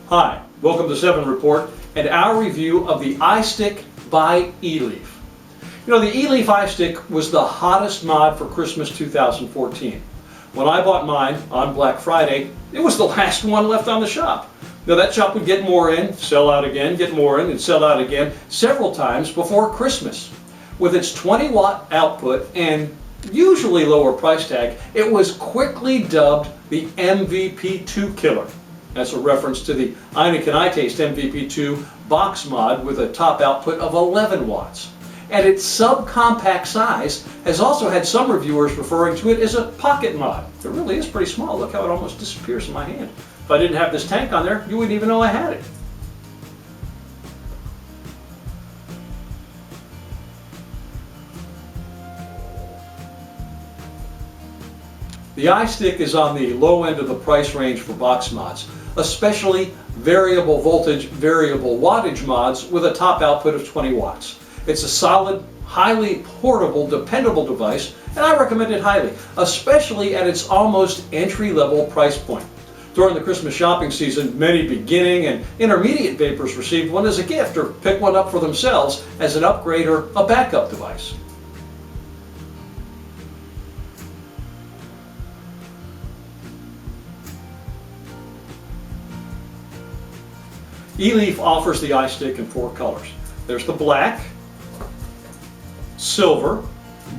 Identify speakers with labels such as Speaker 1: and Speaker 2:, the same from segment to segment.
Speaker 1: Hi, welcome to 7 Report and our review of the iStick by Eleaf. You know, the Eleaf iStick was the hottest mod for Christmas 2014. When I bought mine on Black Friday, it was the last one left on the shop. Now that shop would get more in, sell out again, get more in, and sell out again several times before Christmas. With its 20-watt output and usually lower price tag, it was quickly dubbed the MVP2 killer. That's a reference to the Inek and iTaste MVP2 box mod with a top output of 11 watts. And its subcompact size has also had some reviewers referring to it as a pocket mod. It really is pretty small. Look how it almost disappears in my hand. If I didn't have this tank on there, you wouldn't even know I had it. The iStick is on the low end of the price range for box mods, especially variable voltage, variable wattage mods with a top output of 20 watts. It's a solid, highly portable, dependable device, and I recommend it highly, especially at its almost entry-level price point. During the Christmas shopping season, many beginning and intermediate vapors received one as a gift or picked one up for themselves as an upgrade or a backup device. Eleaf offers the iStick in 4 colors. There's the black, silver,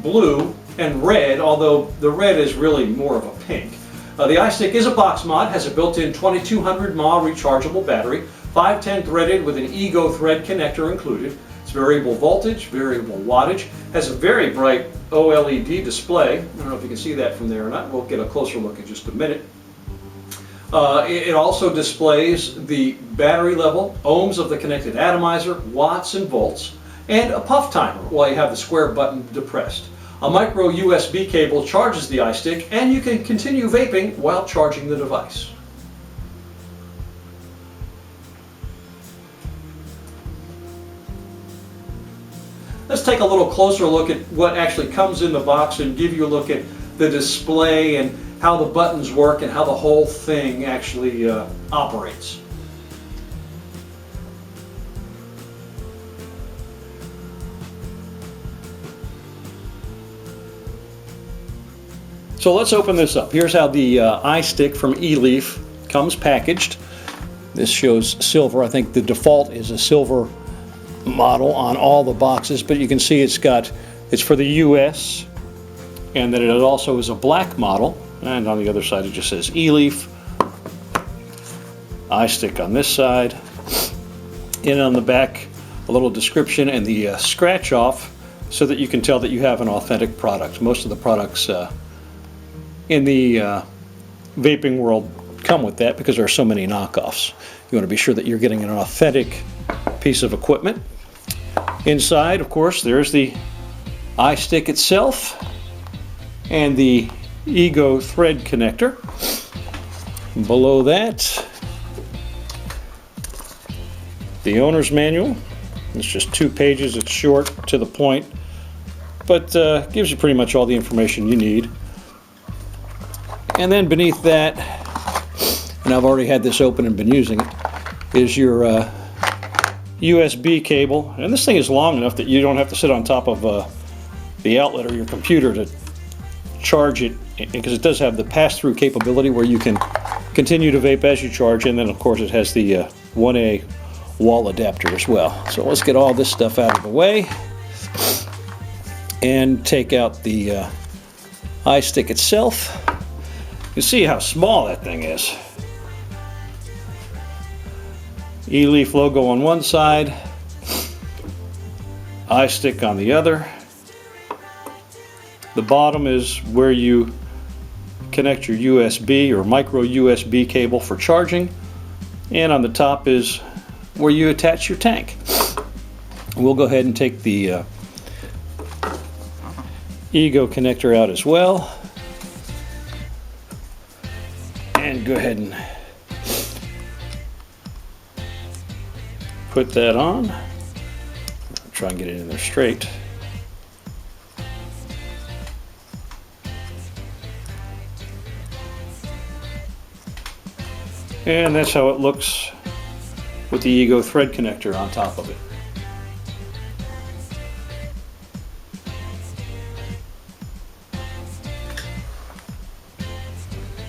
Speaker 1: blue, and red, although the red is really more of a pink. The iStick is a box mod, has a built-in 2200 mAh rechargeable battery, 510 threaded with an Ego thread connector included. It's variable voltage, variable wattage, has a very bright OLED display. I don't know if you can see that from there or not. We'll get a closer look in just a minute. It also displays the battery level, ohms of the connected atomizer, watts and volts, and a puff timer while you have the square button depressed. A micro USB cable charges the iStick, and you can continue vaping while charging the device. Let's take a little closer look at what actually comes in the box and give you a look at the display and how the buttons work and how the whole thing actually operates. So let's open this up. Here's how the iStick from Eleaf comes packaged. This shows silver. I think the default is a silver model on all the boxes, but you can see it's for the US, and that it also is a black model. And on the other side it just says Eleaf, iStick on this side, and on the back a little description and the scratch off so that you can tell that you have an authentic product. Most of the products in the vaping world come with that because there are so many knockoffs. You want to be sure that you're getting an authentic piece of equipment. Inside, of course, there's the iStick itself and the Ego thread connector. Below that, the owner's manual. It's just 2 pages. It's short, to the point, but gives you pretty much all the information you need. And then beneath that, and I've already had this open and been using it, is your USB cable. And this thing is long enough that you don't have to sit on top of the outlet or your computer to charge it, because it does have the pass-through capability where you can continue to vape as you charge, and then of course it has the 1A wall adapter as well. So let's get all this stuff out of the way and take out the iStick itself. You can see how small that thing is. Eleaf logo on one side, iStick on the other. The bottom is where you connect your USB or micro USB cable for charging, and on the top is where you attach your tank. We'll go ahead and take the Ego connector out as well, and go ahead and put that on. Try and get it in there straight. And that's how it looks with the Ego thread connector on top of it.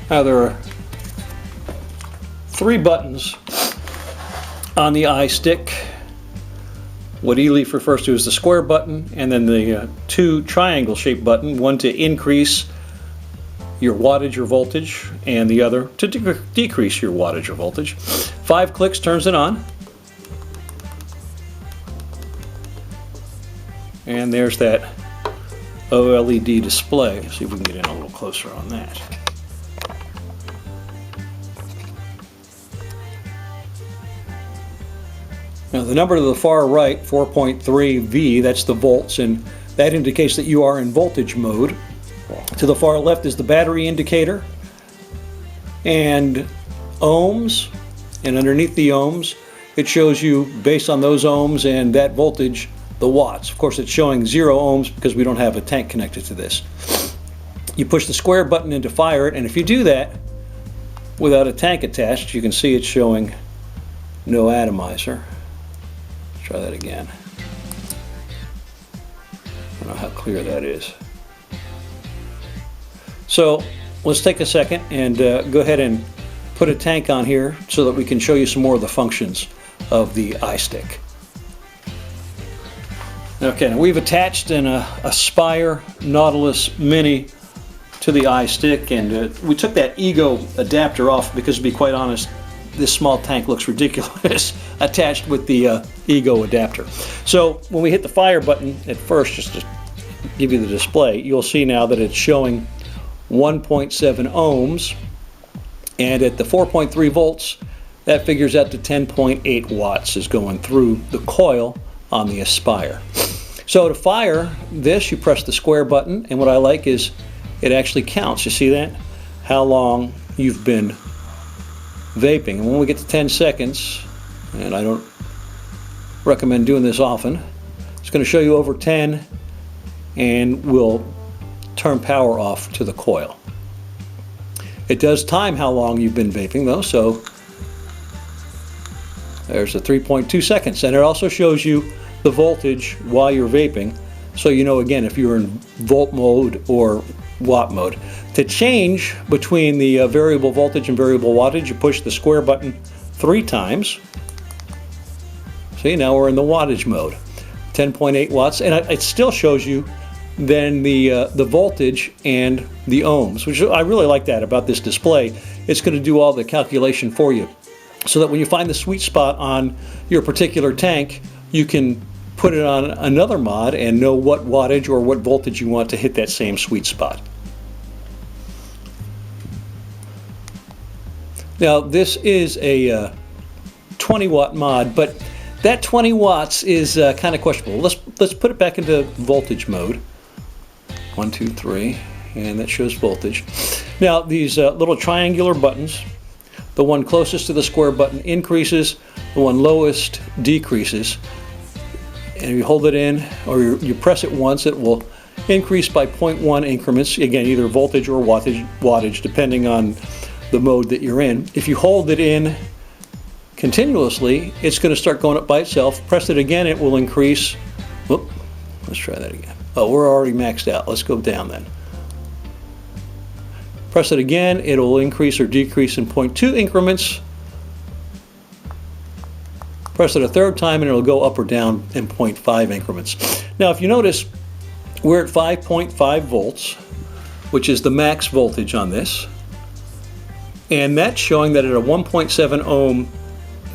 Speaker 1: Now there are 3 buttons on the iStick. What Eleaf refers to as the square button, and then the 2 triangle shaped button, one to increase your wattage or voltage and the other to decrease your wattage or voltage. 5 clicks turns it on. And there's that OLED display. Let's see if we can get in a little closer on that. Now the number to the far right, 4.3 V, that's the volts, and that indicates that you are in voltage mode. To the far left is the battery indicator and ohms, and underneath the ohms it shows you, based on those ohms and that voltage, the watts. Of course it's showing 0 ohms because we don't have a tank connected to this. You push the square button in to fire it, and if you do that without a tank attached, you can see it's showing no atomizer. Try that again. I don't know how clear that is. So let's take a second and go ahead and put a tank on here so that we can show you some more of the functions of the iStick. Okay, now we've attached an Aspire Nautilus Mini to the iStick, and we took that Ego adapter off because, to be quite honest, this small tank looks ridiculous attached with the Ego adapter. So when we hit the fire button at first, just to give you the display, you'll see now that it's showing 1.7 ohms, and at the 4.3 volts, that figures out to 10.8 watts is going through the coil on the Aspire. So to fire this, you press the square button, and what I like is it actually counts. You see that? How long you've been vaping. And when we get to 10 seconds, and I don't recommend doing this often, it's going to show you over 10, and we'll turn power off to the coil. It does time how long you've been vaping though, so there's the 3.2 seconds, and it also shows you the voltage while you're vaping, so you know again if you're in volt mode or watt mode. To change between the variable voltage and variable wattage, you push the square button 3 times. See, now we're in the wattage mode. 10.8 watts, and it still shows you then the voltage and the ohms, which I really like that about this display. It's going to do all the calculation for you, so that when you find the sweet spot on your particular tank, you can put it on another mod and know what wattage or what voltage you want to hit that same sweet spot. Now this is a 20 watt mod, but that 20 watts is kind of questionable. Let's put it back into voltage mode. 1, 2, 3, and that shows voltage. Now these little triangular buttons, the one closest to the square button increases, the one lowest decreases. And if you hold it in or you press it once, it will increase by 0.1 increments, again either voltage or wattage depending on the mode that you're in. If you hold it in continuously, it's going to start going up by itself. Press it again, it will increase. Whoop, let's try that again. Oh, we're already maxed out. Let's go down then. Press it again, it'll increase or decrease in 0.2 increments. Press it a third time and it'll go up or down in 0.5 increments. Now if you notice, we're at 5.5 volts, which is the max voltage on this. And that's showing that at a 1.7 ohm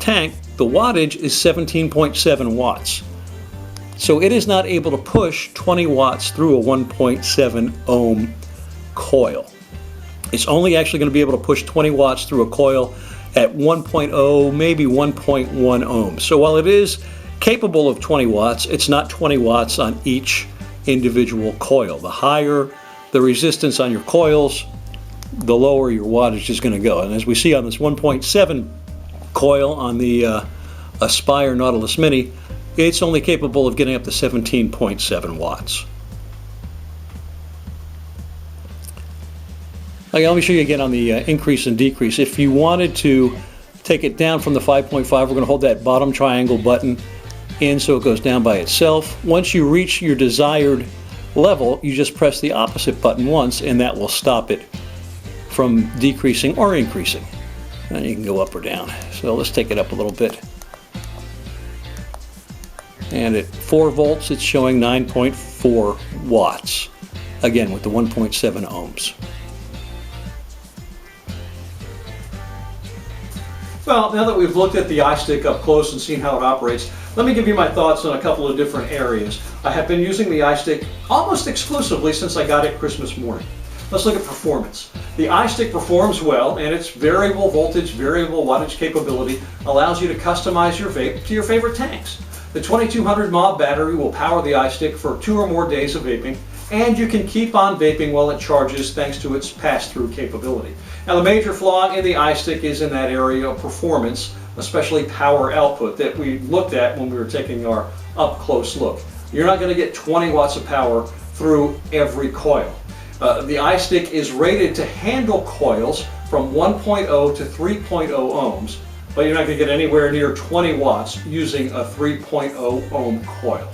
Speaker 1: tank, the wattage is 17.7 watts. So it is not able to push 20 watts through a 1.7 ohm coil. It's only actually going to be able to push 20 watts through a coil at 1.0, maybe 1.1 ohms. So while it is capable of 20 watts, it's not 20 watts on each individual coil. The higher the resistance on your coils, the lower your wattage is going to go. And as we see on this 1.7 coil on the Aspire Nautilus Mini, it's only capable of getting up to 17.7 watts. Okay, let me show you again on the increase and decrease. If you wanted to take it down from the 5.5. We're going to hold that bottom triangle button in so it goes down by itself. Once you reach your desired level, you just press the opposite button once and that will stop it from decreasing or increasing. And you can go up or down. So let's take it up a little bit. And at 4 volts, it's showing 9.4 watts. Again, with the 1.7 ohms. Well, now that we've looked at the iStick up close and seen how it operates, let me give you my thoughts on a couple of different areas. I have been using the iStick almost exclusively since I got it Christmas morning. Let's look at performance. The iStick performs well, and its variable voltage, variable wattage capability allows you to customize your vape to your favorite tanks. The 2200 mAh battery will power the iStick for 2 or more days of vaping, and you can keep on vaping while it charges thanks to its pass-through capability. Now, the major flaw in the iStick is in that area of performance, especially power output that we looked at when we were taking our up-close look. You're not going to get 20 watts of power through every coil. The iStick is rated to handle coils from 1.0 to 3.0 ohms, but you're not going to get anywhere near 20 watts using a 3.0 ohm coil.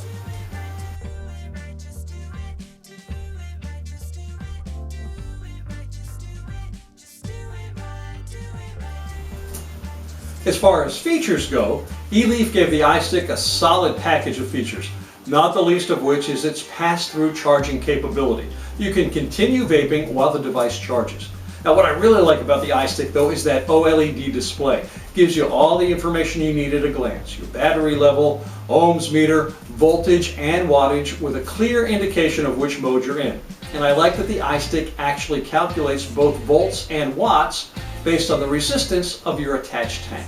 Speaker 1: As far as features go, Eleaf gave the iStick a solid package of features, not the least of which is its pass-through charging capability. You can continue vaping while the device charges. Now, what I really like about the iStick, though, is that OLED display. It gives you all the information you need at a glance. Your battery level, ohms meter, voltage, and wattage with a clear indication of which mode you're in. And I like that the iStick actually calculates both volts and watts based on the resistance of your attached tank.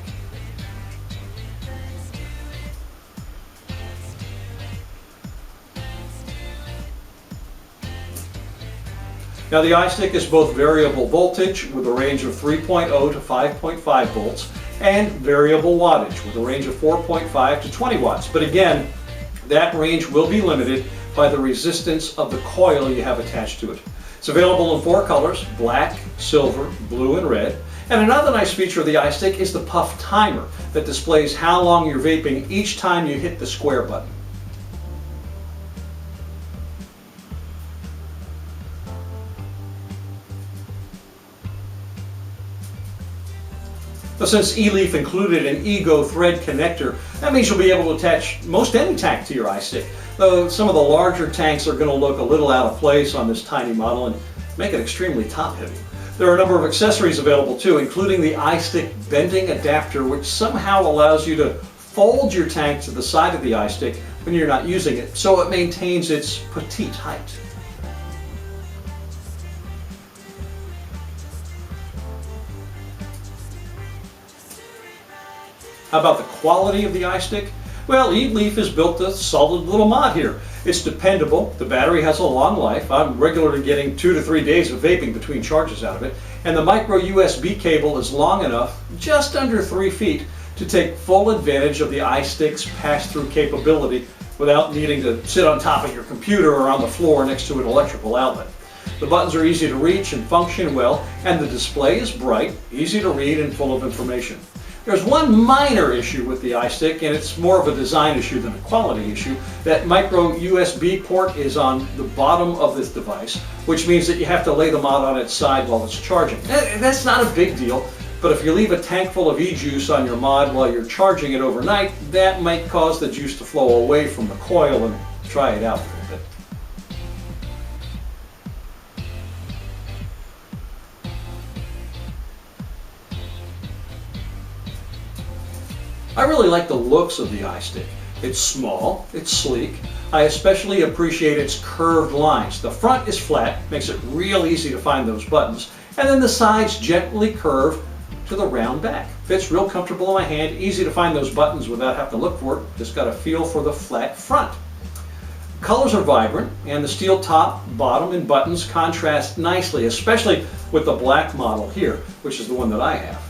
Speaker 1: Now, the iStick is both variable voltage with a range of 3.0 to 5.5 volts and variable wattage with a range of 4.5 to 20 watts. But again, that range will be limited by the resistance of the coil you have attached to it. It's available in 4 colors: black, silver, blue, and red. And another nice feature of the iStick is the puff timer that displays how long you're vaping each time you hit the square button. Now, since Eleaf included an Ego thread connector, that means you'll be able to attach most any tank to your iStick. Though some of the larger tanks are going to look a little out of place on this tiny model and make it extremely top heavy. There are a number of accessories available too, including the iStick bending adapter, which somehow allows you to fold your tank to the side of the iStick when you're not using it, so it maintains its petite height. How about the quality of the iStick? Well, Eleaf has built a solid little mod here. It's dependable, the battery has a long life. I'm regularly getting 2 to 3 days of vaping between charges out of it. And the micro USB cable is long enough, just under 3 feet, to take full advantage of the iStick's pass-through capability without needing to sit on top of your computer or on the floor next to an electrical outlet. The buttons are easy to reach and function well, and the display is bright, easy to read, and full of information. There's one minor issue with the iStick, and it's more of a design issue than a quality issue. That micro USB port is on the bottom of this device, which means that you have to lay the mod on its side while it's charging. That's not a big deal, but if you leave a tank full of e-juice on your mod while you're charging it overnight, that might cause the juice to flow away from the coil and try it out a little bit. I really like the looks of the iStick. It's small, it's sleek. I especially appreciate its curved lines. The front is flat, makes it real easy to find those buttons, and then the sides gently curve to the round back. Fits real comfortable in my hand, easy to find those buttons without having to look for it. Just got a feel for the flat front. Colors are vibrant, and the steel top, bottom, and buttons contrast nicely, especially with the black model here, which is the one that I have.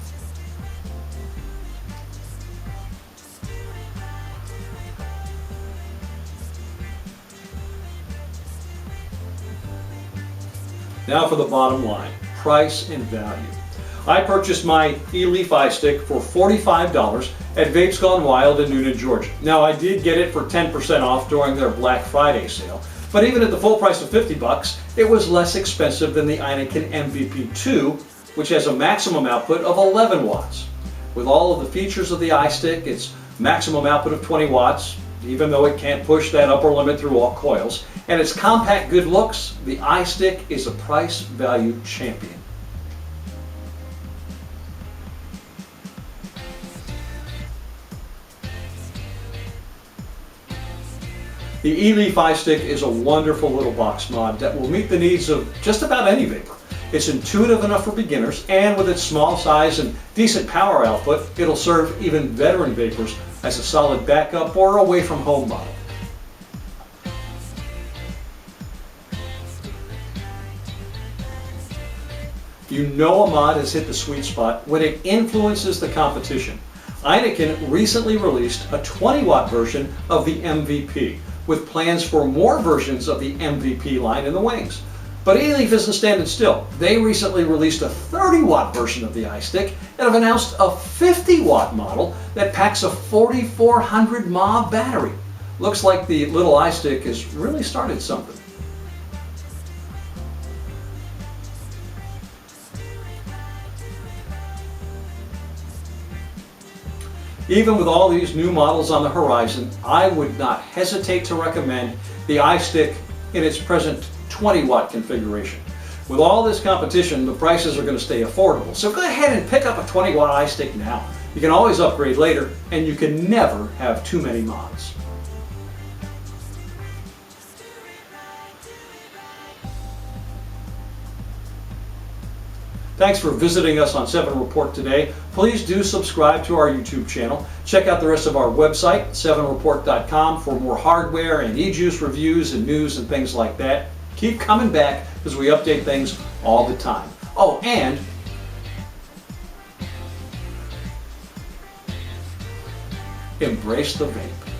Speaker 1: Now for the bottom line, price and value. I purchased my Eleaf iStick for $45 at Vapes Gone Wild in Noonan, Georgia. Now I did get it for 10% off during their Black Friday sale, but even at the full price of $50, it was less expensive than the Heineken MVP2, which has a maximum output of 11 watts. With all of the features of the iStick, its maximum output of 20 watts, even though it can't push that upper limit through all coils, and its compact good looks, the iStick is a price-value champion. The Eleaf iStick is a wonderful little box mod that will meet the needs of just about any vapor. It's intuitive enough for beginners, and with its small size and decent power output, it'll serve even veteran vapors as a solid backup or away from home model. You know a mod has hit the sweet spot when it influences the competition. Heineken recently released a 20-watt version of the MVP, with plans for more versions of the MVP line in the wings. But Eleaf isn't standing still. They recently released a 30-watt version of the iStick and have announced a 50-watt model that packs a 4400 mAh battery. Looks like the little iStick has really started something. Even with all these new models on the horizon, I would not hesitate to recommend the iStick in its present 20-watt configuration. With all this competition, the prices are going to stay affordable. So go ahead and pick up a 20-watt iStick now. You can always upgrade later, and you can never have too many mods. Thanks for visiting us on 7 Report today. Please do subscribe to our YouTube channel. Check out the rest of our website, 7report.com, for more hardware and e-juice reviews and news and things like that. Keep coming back because we update things all the time. Oh, and embrace the vape.